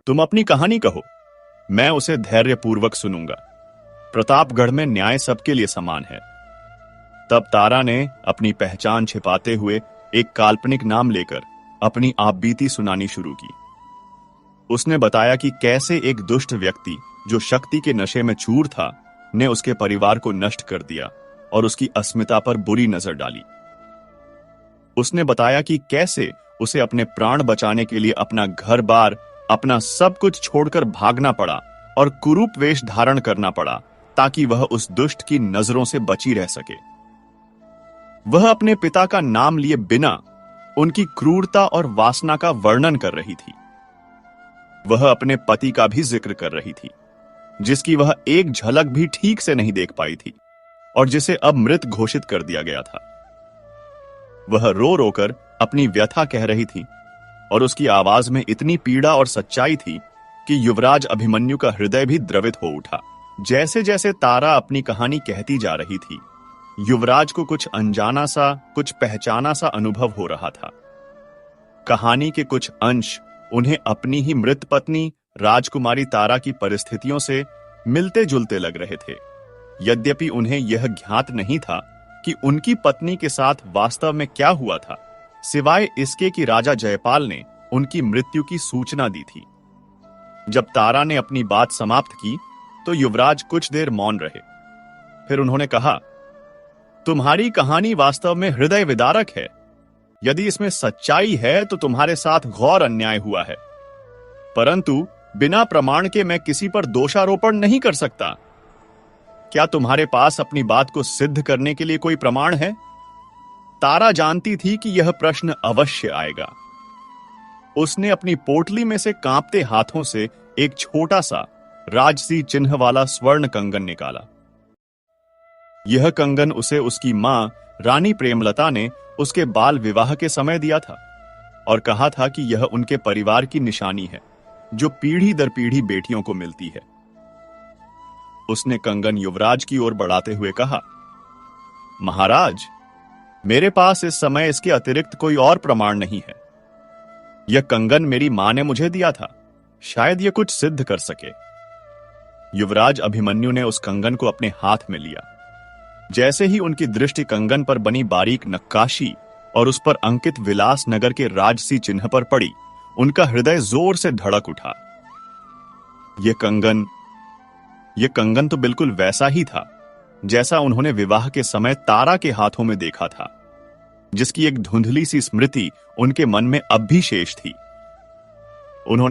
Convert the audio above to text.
तुम अपनी कहानी कहो, मैं उसे धैर्यपूर्वक सुनूंगा। प्रतापगढ़ में न्याय सबके लिए समान है। तब तारा ने अपनी पहचान छिपाते हुए एक काल्पनिक नाम लेकर अपनी आपबीती सुनानी शुरू की। उसने बताया कि कैसे एक दुष्ट व्यक्ति जो शक्ति के नशे में चूर था ने उसके परिवार को नष्ट कर दिया और उसकी अस्मिता पर बुरी नजर डाली। उसने बताया कि कैसे उसे अपने प्राण बचाने के लिए अपना घर बार, अपना सब कुछ छोड़कर भागना पड़ा और कुरूप वेश धारण करना पड़ा ताकि वह उस दुष्ट की नजरों से बची रह सके। वह अपने पिता का नाम लिए बिना उनकी क्रूरता और वासना का वर्णन कर रही थी। वह अपने पति का भी जिक्र कर रही थी, जिसकी वह एक झलक भी ठीक से नहीं देख पाई थी और जिसे अब मृत घोषित कर दिया गया था। वह रो रोकर अपनी व्यथा कह रही थी और उसकी आवाज में इतनी पीड़ा और सच्चाई थी कि युवराज अभिमन्यु का हृदय भी द्रवित हो उठा। जैसे जैसे तारा अपनी कहानी कहती जा रही थी, युवराज को कुछ अनजाना सा, कुछ पहचाना सा अनुभव हो रहा था। कहानी के कुछ अंश उन्हें अपनी ही मृत पत्नी राजकुमारी तारा की परिस्थितियों से मिलते जुलते लग रहे थे। यद्यपि उन्हें यह ज्ञात नहीं था कि उनकी पत्नी के साथ वास्तव में क्या हुआ था, सिवाय इसके कि राजा जयपाल ने उनकी मृत्यु की सूचना दी थी। जब तारा ने अपनी बात समाप्त की तो युवराज कुछ देर मौन रहे। फिर उन्होंने कहा, तुम्हारी कहानी वास्तव में हृदय विदारक है। यदि इसमें सच्चाई है तो तुम्हारे साथ घोर अन्याय हुआ है, परंतु बिना प्रमाण के मैं किसी पर दोषारोपण नहीं कर सकता। क्या तुम्हारे पास अपनी बात को सिद्ध करने के लिए कोई प्रमाण है? तारा जानती थी कि यह प्रश्न अवश्य आएगा। उसने अपनी पोटली में से कांपते हाथों से एक छोटा सा राजसी चिन्ह वाला स्वर्ण कंगन निकाला। यह कंगन उसे उसकी मां रानी प्रेमलता ने उसके बाल विवाह के समय दिया था और कहा था कि यह उनके परिवार की निशानी है जो पीढ़ी दर पीढ़ी बेटियों को मिलती है। उसने कंगन युवराज की ओर बढ़ाते हुए कहा, महाराज, मेरे पास इस समय इसके अतिरिक्त कोई और प्रमाण नहीं है। यह कंगन मेरी मां ने मुझे दिया था, शायद यह कुछ सिद्ध कर सके। युवराज अभिमन्यु ने उस कंगन को अपने हाथ में लिया। जैसे ही उनकी दृष्टि कंगन पर बनी बारीक नक्काशी और उस पर अंकित विलास नगर के राजसी चिन्ह पर पड़ी, उनका हृदय जोर से धड़क उठा। यह कंगन तो बिल्कुल वैसा ही था जैसा उन्होंने विवाह के समय तारा के हाथों में देखा था, जिसकी एक धुंधली सी स्मृति उनके मन में अब भी शेष थी। उन्होंने